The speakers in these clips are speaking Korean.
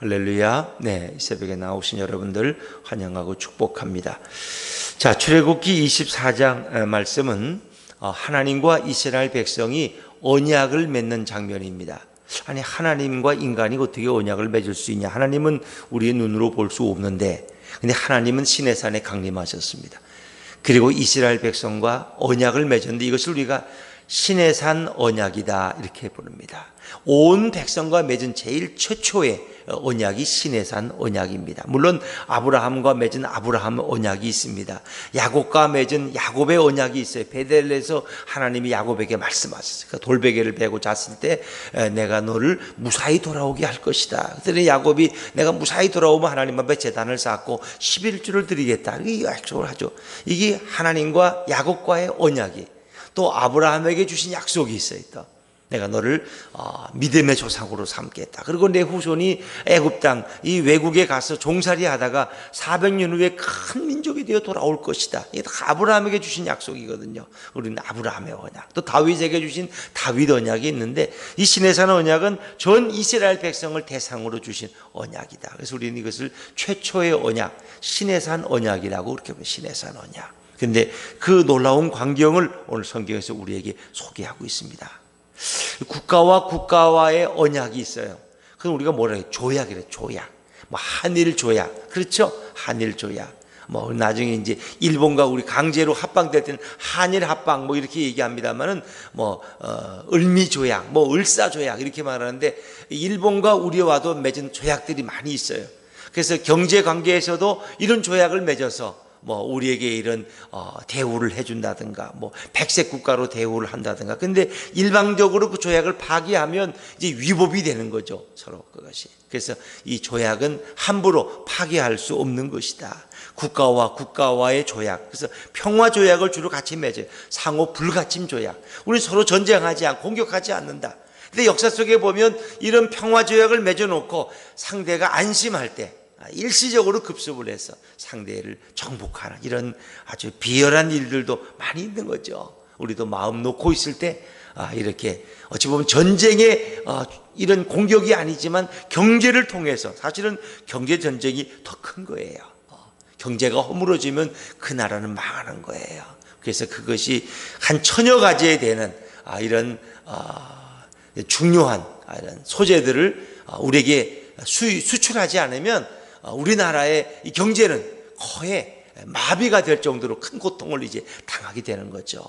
할렐루야. 네, 이 새벽에 나오신 여러분들 환영하고 축복합니다. 자, 출애굽기 24장 말씀은 하나님과 이스라엘 백성이 언약을 맺는 장면입니다. 아니, 하나님과 인간이 어떻게 언약을 맺을 수 있냐? 하나님은 우리의 눈으로 볼 수 없는데, 근데 하나님은 시내산에 강림하셨습니다. 그리고 이스라엘 백성과 언약을 맺었는데, 이것을 우리가 시내산 언약이다 이렇게 부릅니다. 온 백성과 맺은 제일 최초의 언약이 시내산 언약입니다. 물론 아브라함과 맺은 아브라함 언약이 있습니다. 야곱과 맺은 야곱의 언약이 있어요. 베델에서 하나님이 야곱에게 말씀하셨어요. 그러니까 돌베개를 베고 잤을 때 내가 너를 무사히 돌아오게 할 것이다. 그랬더니 야곱이 내가 무사히 돌아오면 하나님 앞에 제단을 쌓고 11주를 드리겠다. 이 약속을 하죠. 이게 하나님과 야곱과의 언약이, 또 아브라함에게 주신 약속이 있어요. 또 내가 너를 믿음의 조상으로 삼겠다. 그리고 내 후손이 애굽 땅 이 외국에 가서 종살이 하다가 400년 후에 큰 민족이 되어 돌아올 것이다. 이게 다 아브라함에게 주신 약속이거든요. 우리는 아브라함의 언약, 또 다윗에게 주신 다윗 언약이 있는데, 이 시내산 언약은 전 이스라엘 백성을 대상으로 주신 언약이다. 그래서 우리는 이것을 최초의 언약, 시내산 언약이라고 그렇게 부르는 시내산 언약. 그런데 그 놀라운 광경을 오늘 성경에서 우리에게 소개하고 있습니다. 국가와 국가와의 언약이 있어요. 그럼 우리가 뭐라 해요? 조약이래, 조약. 뭐 한일 조약, 그렇죠? 한일 조약. 뭐 나중에 이제 일본과 우리 강제로 합방될 때는 한일 합방 뭐 이렇게 얘기합니다만은 뭐 을미 조약, 뭐 을사 조약 이렇게 말하는데, 일본과 우리와도 맺은 조약들이 많이 있어요. 그래서 경제 관계에서도 이런 조약을 맺어서 뭐 우리에게 이런 대우를 해준다든가, 뭐 백색 국가로 대우를 한다든가. 근데 일방적으로 그 조약을 파기하면 이제 위법이 되는 거죠, 서로 그것이. 그래서 이 조약은 함부로 파기할 수 없는 것이다. 국가와 국가와의 조약, 그래서 평화 조약을 주로 같이 맺어요. 상호 불가침 조약. 우리 서로 전쟁하지 않고 공격하지 않는다. 근데 역사 속에 보면 이런 평화 조약을 맺어놓고 상대가 안심할 때 일시적으로 급습을 해서 상대를 정복하는 이런 아주 비열한 일들도 많이 있는 거죠. 우리도 마음 놓고 있을 때 이렇게 어찌 보면 전쟁의 이런 공격이 아니지만 경제를 통해서, 사실은 경제 전쟁이 더 큰 거예요. 경제가 허물어지면 그 나라는 망하는 거예요. 그래서 그것이 한 천여 가지에 되는 이런 중요한 이런 소재들을 우리에게 수출하지 않으면 우리나라의 이 경제는 거의 마비가 될 정도로 큰 고통을 이제 당하게 되는 거죠.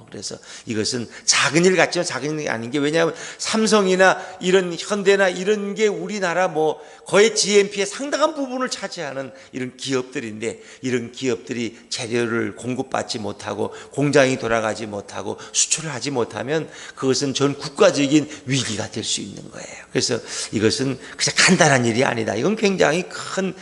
그래서 이것은 작은 일 같지만 작은 일이 아닌 게, 왜냐하면 삼성이나 이런 현대나 이런 게 우리나라 뭐 거의 GNP의 상당한 부분을 차지하는 이런 기업들인데, 이런 기업들이 재료를 공급받지 못하고 공장이 돌아가지 못하고 수출을 하지 못하면 그것은 전 국가적인 위기가 될 수 있는 거예요. 그래서 이것은 그냥 간단한 일이 아니다. 이건 굉장히 큰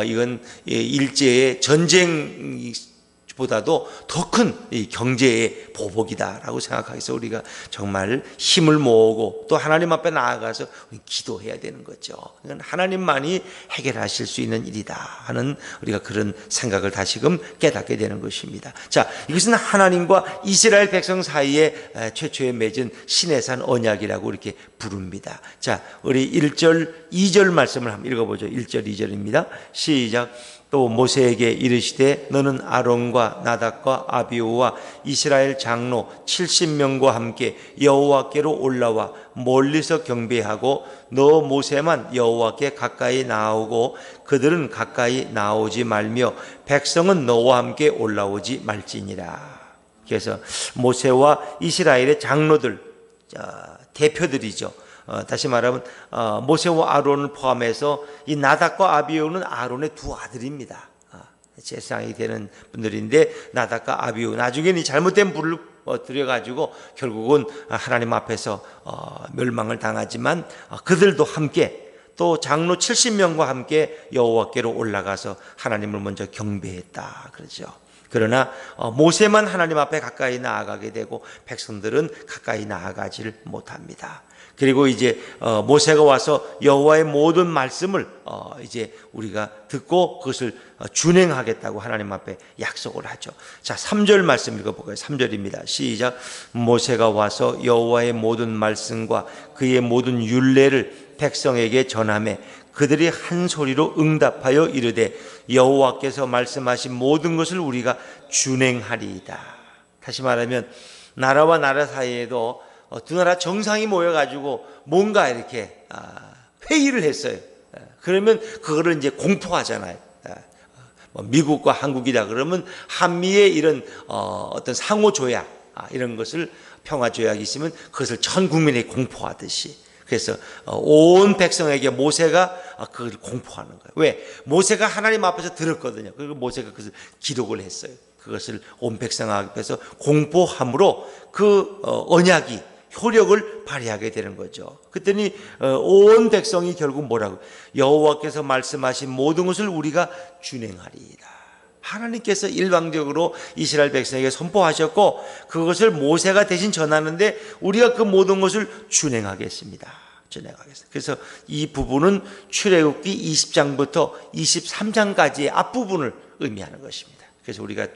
이건 일제의 전쟁 보다도 더 큰 경제의 보복이다라고 생각해서 우리가 정말 힘을 모으고 또 하나님 앞에 나아가서 기도해야 되는 거죠. 이건 하나님만이 해결하실 수 있는 일이다 하는 우리가 그런 생각을 다시금 깨닫게 되는 것입니다. 자, 이것은 하나님과 이스라엘 백성 사이에 최초에 맺은 시내산 언약이라고 이렇게 부릅니다. 자, 우리 1절 2절 말씀을 한번 읽어보죠. 1절 2절입니다. 시작. 또 모세에게 이르시되 너는 아론과 나답과 아비후와 이스라엘 장로 70명과 함께 여호와께로 올라와 멀리서 경배하고 너 모세만 여호와께 가까이 나오고 그들은 가까이 나오지 말며 백성은 너와 함께 올라오지 말지니라. 그래서 모세와 이스라엘의 장로들, 대표들이죠. 다시 말하면 모세와 아론을 포함해서 이 나답과 아비후는 아론의 두 아들입니다. 제사장이 되는 분들인데, 나답과 아비후 나중에는 잘못된 불을 들여가지고 결국은 하나님 앞에서 멸망을 당하지만 그들도 함께, 또 장로 70명과 함께 여호와께로 올라가서 하나님을 먼저 경배했다 그러죠. 그러나 모세만 하나님 앞에 가까이 나아가게 되고 백성들은 가까이 나아가지를 못합니다. 그리고 이제 모세가 와서 여호와의 모든 말씀을 이제 우리가 듣고 그것을 준행하겠다고 하나님 앞에 약속을 하죠. 자, 3절 말씀 읽어볼까요? 3절입니다. 시작. 모세가 와서 여호와의 모든 말씀과 그의 모든 율례를 백성에게 전하매 그들이 한 소리로 응답하여 이르되 여호와께서 말씀하신 모든 것을 우리가 준행하리이다. 다시 말하면 나라와 나라 사이에도 두 나라 정상이 모여가지고 뭔가 이렇게 회의를 했어요. 그러면 그거를 이제 공포하잖아요. 미국과 한국이다 그러면 한미의 이런 어떤 상호 조약 이런 것을 평화 조약이 있으면 그것을 전 국민에게 공포하듯이. 그래서 온 백성에게 모세가 그걸 공포하는 거예요. 왜? 모세가 하나님 앞에서 들었거든요. 그리고 모세가 그것을 기록을 했어요. 그것을 온 백성 앞에서 공포함으로 그 언약이 효력을 발휘하게 되는 거죠. 그랬더니 온 백성이 결국 뭐라고? 여호와께서 말씀하신 모든 것을 우리가 준행하리이다. 하나님께서 일방적으로 이스라엘 백성에게 선포하셨고 그것을 모세가 대신 전하는데 우리가 그 모든 것을 준행하겠습니다. 그래서 이 부분은 출애굽기 20장부터 23장까지의 앞부분을 의미하는 것입니다. 그래서 우리가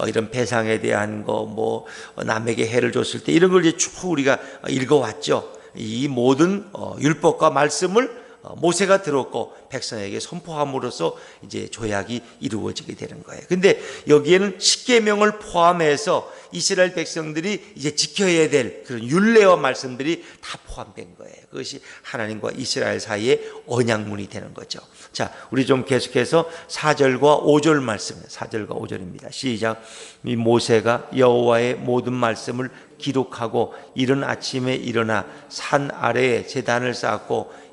이런 배상에 대한 거, 남에게 해를 줬을 때 이런 걸 이제 쭉 우리가 읽어왔죠. 이 모든 율법과 말씀을 모세가 들었고 백성에게 선포함으로써 이제 조약이 이루어지게 되는 거예요. 근데 여기에는 십계명을 포함해서 이스라엘 백성들이 이제 지켜야 될 그런 율례와 말씀들이 다 포함된 거예요. 그것이 하나님과 이스라엘 사이의 언약문이 되는 거죠. 자, 우리 좀 계속해서 4절과 5절 말씀, 4절과 5절입니다. 시작. 이 모세가 여호와의 모든 말씀을 기록하고 이른 아침에 일어나 산 아래에 제단을 쌓고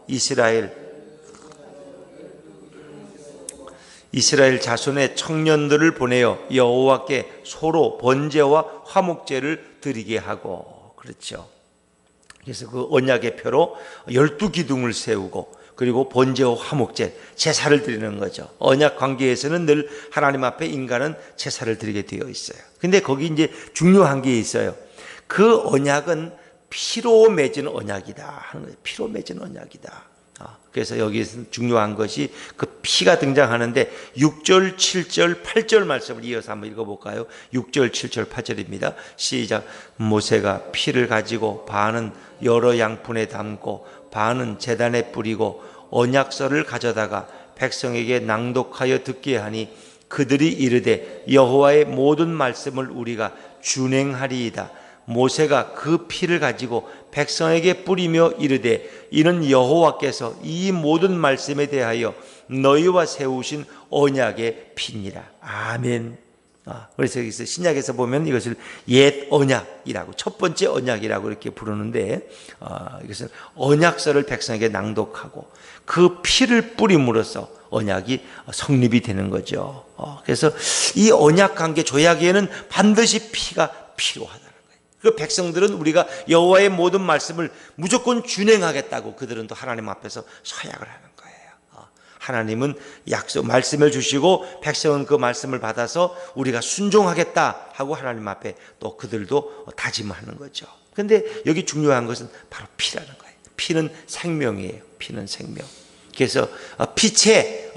이스라엘 자손의 청년들을 보내어 여호와께 소로 번제와 화목제를 드리게 하고, 그렇죠. 그래서 그 언약의 표로 12기둥을 세우고 그리고 번제와 화목제, 제사를 드리는 거죠. 언약 관계에서는 늘 하나님 앞에 인간은 제사를 드리게 되어 있어요. 근데 거기 이제 중요한 게 있어요. 그 언약은 피로 맺은 언약이다 하는 거예요. 피로 맺은 언약이다. 그래서 여기서 중요한 것이 그 피가 등장하는데 6절, 7절, 8절 말씀을 이어서 한번 읽어볼까요? 6절, 7절, 8절입니다. 시작. 모세가 피를 가지고 반은 여러 양푼에 담고 반은 제단에 뿌리고 언약서를 가져다가 백성에게 낭독하여 듣게 하니 그들이 이르되 여호와의 모든 말씀을 우리가 준행하리이다. 모세가 그 피를 가지고 백성에게 뿌리며 이르되 이는 여호와께서 이 모든 말씀에 대하여 너희와 세우신 언약의 피니라. 아멘. 그래서 여기서 신약에서 보면 이것을 옛 언약이라고, 첫 번째 언약이라고 이렇게 부르는데 이것은 언약서를 백성에게 낭독하고 그 피를 뿌림으로써 언약이 성립이 되는 거죠. 그래서 이 언약 관계 조약에는 반드시 피가 필요하다. 그 백성들은 우리가 여호와의 모든 말씀을 무조건 준행하겠다고 그들은 또 하나님 앞에서 서약을 하는 거예요. 하나님은 약속 말씀을 주시고 백성은 그 말씀을 받아서 우리가 순종하겠다 하고 하나님 앞에 또 그들도 다짐하는 거죠. 그런데 여기 중요한 것은 바로 피라는 거예요. 피는 생명이에요. 피는 생명. 그래서 피채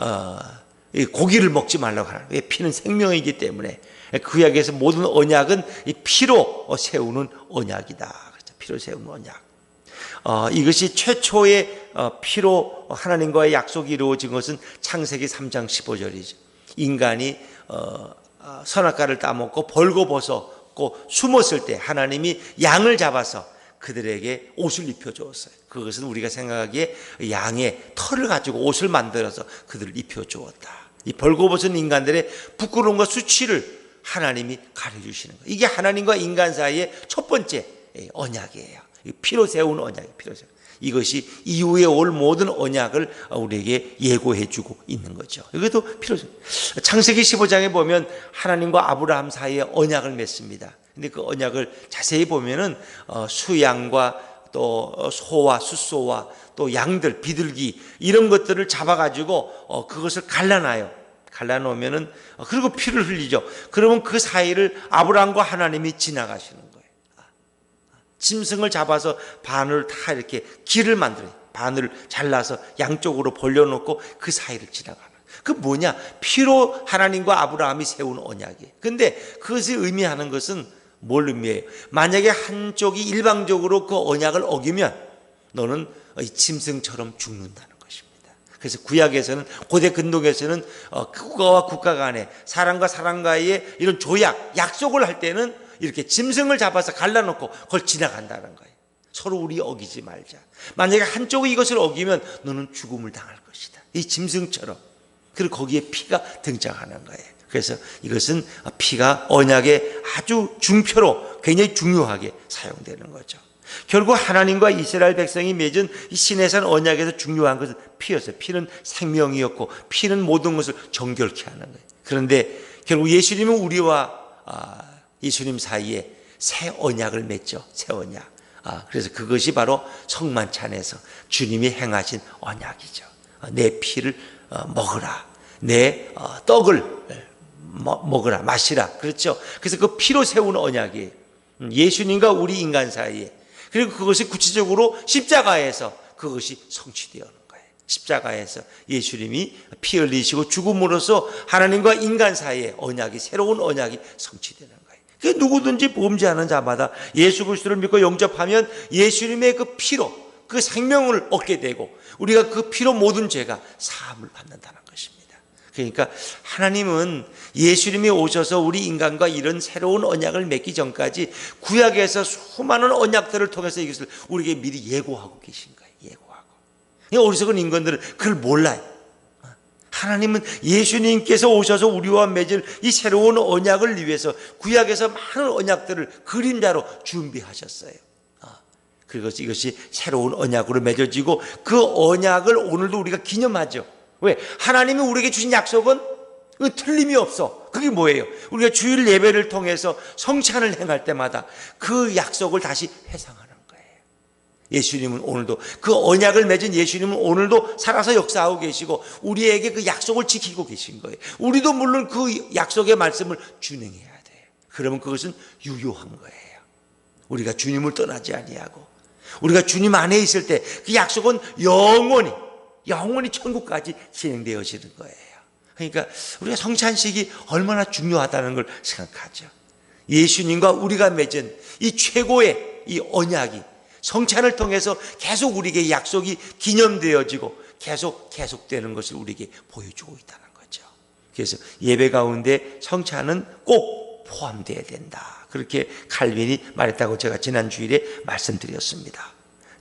고기를 먹지 말라고 하는 거예요. 피는 생명이기 때문에. 구약에서 모든 언약은 이 피로 세우는 언약이다. 그렇죠? 피로 세우는 언약. 이것이 최초의 피로 하나님과의 약속이 이루어진 것은 창세기 3장 15절이죠. 인간이 선악과를 따먹고 벌거벗었고 숨었을 때 하나님이 양을 잡아서 그들에게 옷을 입혀주었어요. 그것은 우리가 생각하기에 양의 털을 가지고 옷을 만들어서 그들을 입혀주었다. 이 벌거벗은 인간들의 부끄러움과 수치를 하나님이 가려주시는 거예요. 이게 하나님과 인간 사이의 첫 번째 언약이에요. 피로 세운 언약이에요. 피로 세운. 이것이 이후에 올 모든 언약을 우리에게 예고해주고 있는 거죠. 이것도 피로 세운. 창세기 15장에 보면 하나님과 아브라함 사이에 언약을 맺습니다. 근데 그 언약을 자세히 보면은 수양과 또 소와 숫소와 또 양들, 비둘기 이런 것들을 잡아가지고 그것을 갈라놓으면은 그리고 피를 흘리죠. 그러면 그 사이를 아브라함과 하나님이 지나가시는 거예요. 짐승을 잡아서 반을 다 이렇게 길을 만들어요. 반을 잘라서 양쪽으로 벌려놓고 그 사이를 지나가는. 그 뭐냐? 피로 하나님과 아브라함이 세운 언약이에요. 근데 그것이 의미하는 것은 뭘 의미해요? 만약에 한쪽이 일방적으로 그 언약을 어기면 너는 짐승처럼 죽는다는 것입니다. 그래서 구약에서는, 고대 근동에서는 국가와 국가 간에, 사람과 사람 간의 이런 조약, 약속을 할 때는 이렇게 짐승을 잡아서 갈라놓고 그걸 지나간다는 거예요. 서로 우리 어기지 말자. 만약에 한쪽이 이것을 어기면 너는 죽음을 당할 것이다. 이 짐승처럼. 그리고 거기에 피가 등장하는 거예요. 그래서 이것은 피가 언약의 아주 중표로 굉장히 중요하게 사용되는 거죠. 결국 하나님과 이스라엘 백성이 맺은 이 시내산 언약에서 중요한 것은 피였어요. 피는 생명이었고 피는 모든 것을 정결케 하는 거예요. 그런데 결국 예수님은 우리와 예수님 사이에 새 언약을 맺죠. 새 언약. 그래서 그것이 바로 성만찬에서 주님이 행하신 언약이죠. 내 피를 먹으라. 내 떡을 먹으라. 마시라. 그렇죠. 그래서 그 피로 세운 언약이에요. 예수님과 우리 인간 사이에. 그리고 그것이 구체적으로 십자가에서 그것이 성취되어는 거예요. 십자가에서 예수님이 피 흘리시고 죽음으로써 하나님과 인간 사이에 언약이, 새로운 언약이 성취되는 거예요. 그 누구든지 범죄하는 자마다 예수 그리스도를 믿고 영접하면 예수님의 그 피로 그 생명을 얻게 되고 우리가 그 피로 모든 죄가 사함을 받는다는 것입니다. 그러니까 하나님은 예수님이 오셔서 우리 인간과 이런 새로운 언약을 맺기 전까지 구약에서 수많은 언약들을 통해서 이것을 우리에게 미리 예고하고 계신 거예요. 예고하고. 어리석은 인간들은 그걸 몰라요. 하나님은 예수님께서 오셔서 우리와 맺을 이 새로운 언약을 위해서 구약에서 많은 언약들을 그림자로 준비하셨어요. 그리고 이것이 새로운 언약으로 맺어지고 그 언약을 오늘도 우리가 기념하죠. 왜? 하나님이 우리에게 주신 약속은 틀림이 없어. 그게 뭐예요? 우리가 주일 예배를 통해서 성찬을 행할 때마다 그 약속을 다시 회상하는 거예요. 예수님은 오늘도 그 언약을 맺은 예수님은 오늘도 살아서 역사하고 계시고 우리에게 그 약속을 지키고 계신 거예요. 우리도 물론 그 약속의 말씀을 준행해야 돼요. 그러면 그것은 유효한 거예요. 우리가 주님을 떠나지 아니하고 우리가 주님 안에 있을 때 그 약속은 영원히 천국까지 진행되어지는 거예요. 그러니까 우리가 성찬식이 얼마나 중요하다는 걸 생각하죠. 예수님과 우리가 맺은 이 최고의 이 언약이 성찬을 통해서 계속 우리에게 약속이 기념되어지고 계속되는 것을 우리에게 보여주고 있다는 거죠. 그래서 예배 가운데 성찬은 꼭 포함되어야 된다. 그렇게 칼빈이 말했다고 제가 지난 주일에 말씀드렸습니다.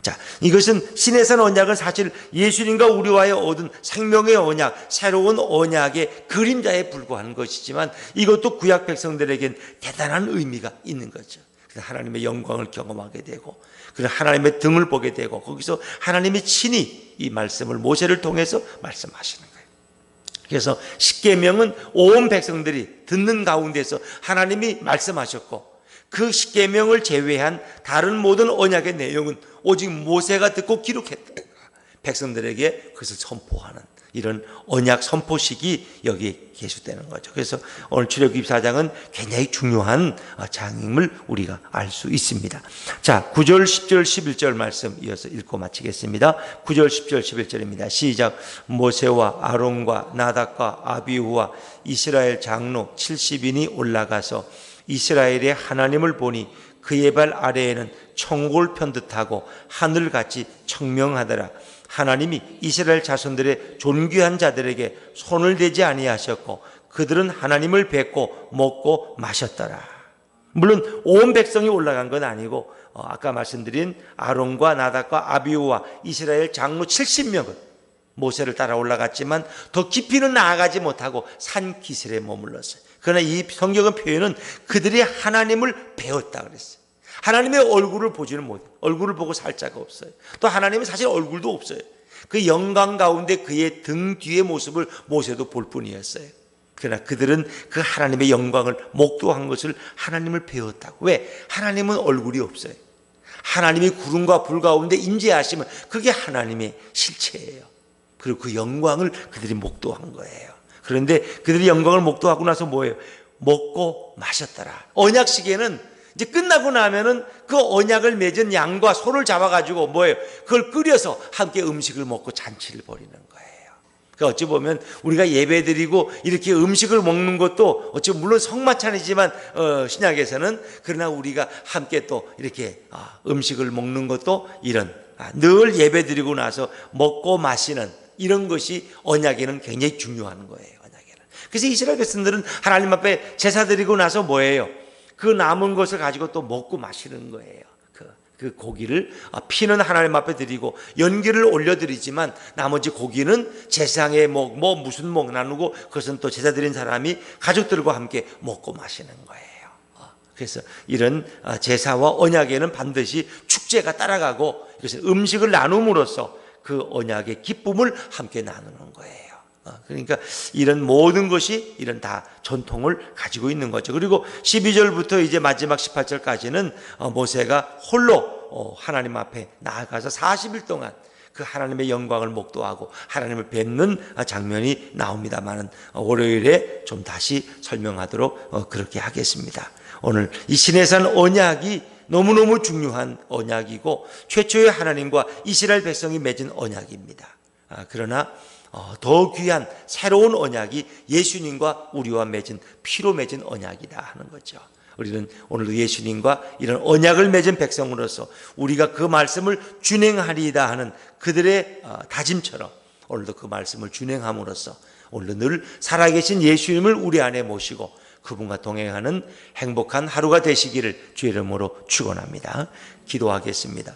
자, 이것은 시내산 언약은 사실 예수님과 우리와의 얻은 생명의 언약, 새로운 언약의 그림자에 불과한 것이지만 이것도 구약 백성들에겐 대단한 의미가 있는 거죠. 그래서 하나님의 영광을 경험하게 되고 그래서 하나님의 등을 보게 되고 거기서 하나님이 친히 이 말씀을 모세를 통해서 말씀하시는 거예요. 그래서 십계명은 온 백성들이 듣는 가운데서 하나님이 말씀하셨고 그 십계명을 제외한 다른 모든 언약의 내용은 오직 모세가 듣고 기록했다. 백성들에게 그것을 선포하는 이런 언약 선포식이 여기에 계속되는 거죠. 그래서 오늘 출애굽기 24장은 굉장히 중요한 장임을 우리가 알 수 있습니다. 자, 9절, 10절, 11절 말씀 이어서 읽고 마치겠습니다. 9절, 10절, 11절입니다. 시작. 모세와 아론과 나답과 아비후와 이스라엘 장로 70인이 올라가서 이스라엘의 하나님을 보니 그의 발 아래에는 천국을 편듯하고 하늘같이 청명하더라. 하나님이 이스라엘 자손들의 존귀한 자들에게 손을 대지 아니하셨고 그들은 하나님을 뵙고 먹고 마셨더라. 물론 온 백성이 올라간 건 아니고 아까 말씀드린 아론과 나답과 아비후와 이스라엘 장로 70명은 모세를 따라 올라갔지만 더 깊이는 나아가지 못하고 산 기슭에 머물렀어요. 그러나 이 성경의 표현은 그들이 하나님을 배웠다 그랬어요. 하나님의 얼굴을 보지는 못해요. 얼굴을 보고 살 자가 없어요. 또 하나님은 사실 얼굴도 없어요. 그 영광 가운데 그의 등 뒤의 모습을 모세도 볼 뿐이었어요. 그러나 그들은 그 하나님의 영광을 목도한 것을 하나님을 배웠다고. 왜? 하나님은 얼굴이 없어요. 하나님이 구름과 불 가운데 임재하시면 그게 하나님의 실체예요. 그리고 그 영광을 그들이 목도한 거예요. 그런데 그들이 영광을 목도하고 나서 뭐예요? 먹고 마셨더라. 언약식에는 이제 끝나고 나면은 그 언약을 맺은 양과 소를 잡아가지고 뭐예요? 그걸 끓여서 함께 음식을 먹고 잔치를 벌이는 거예요. 그러니까 어찌 보면 우리가 예배드리고 이렇게 음식을 먹는 것도 어찌 보면 물론 성마찬이지만 신약에서는 그러나 우리가 함께 또 이렇게 음식을 먹는 것도 이런 늘 예배드리고 나서 먹고 마시는 이런 것이 언약에는 굉장히 중요한 거예요. 언약에는. 그래서 이스라엘 백성들은 하나님 앞에 제사 드리고 나서 뭐예요? 그 남은 것을 가지고 또 먹고 마시는 거예요. 그 고기를 피는 하나님 앞에 드리고 연기를 올려드리지만 나머지 고기는 제사에 무슨 나누고 그것은 또 제사 드린 사람이 가족들과 함께 먹고 마시는 거예요. 그래서 이런 제사와 언약에는 반드시 축제가 따라가고 이것은 음식을 나눔으로써 그 언약의 기쁨을 함께 나누는 거예요. 그러니까 이런 모든 것이 이런 다 전통을 가지고 있는 거죠. 그리고 12절부터 이제 마지막 18절까지는 모세가 홀로 하나님 앞에 나아가서 40일 동안 그 하나님의 영광을 목도하고 하나님을 뵙는 장면이 나옵니다만은 월요일에 좀 다시 설명하도록 그렇게 하겠습니다. 오늘 이 시내산 언약이 너무너무 중요한 언약이고 최초의 하나님과 이스라엘 백성이 맺은 언약입니다. 그러나 더 귀한 새로운 언약이 예수님과 우리와 맺은 피로 맺은 언약이다 하는 거죠. 우리는 오늘도 예수님과 이런 언약을 맺은 백성으로서 우리가 그 말씀을 준행하리이다 하는 그들의 다짐처럼 오늘도 그 말씀을 준행함으로써 오늘도 늘 살아계신 예수님을 우리 안에 모시고 그분과 동행하는 행복한 하루가 되시기를 주의 이름으로 축원합니다. 기도하겠습니다.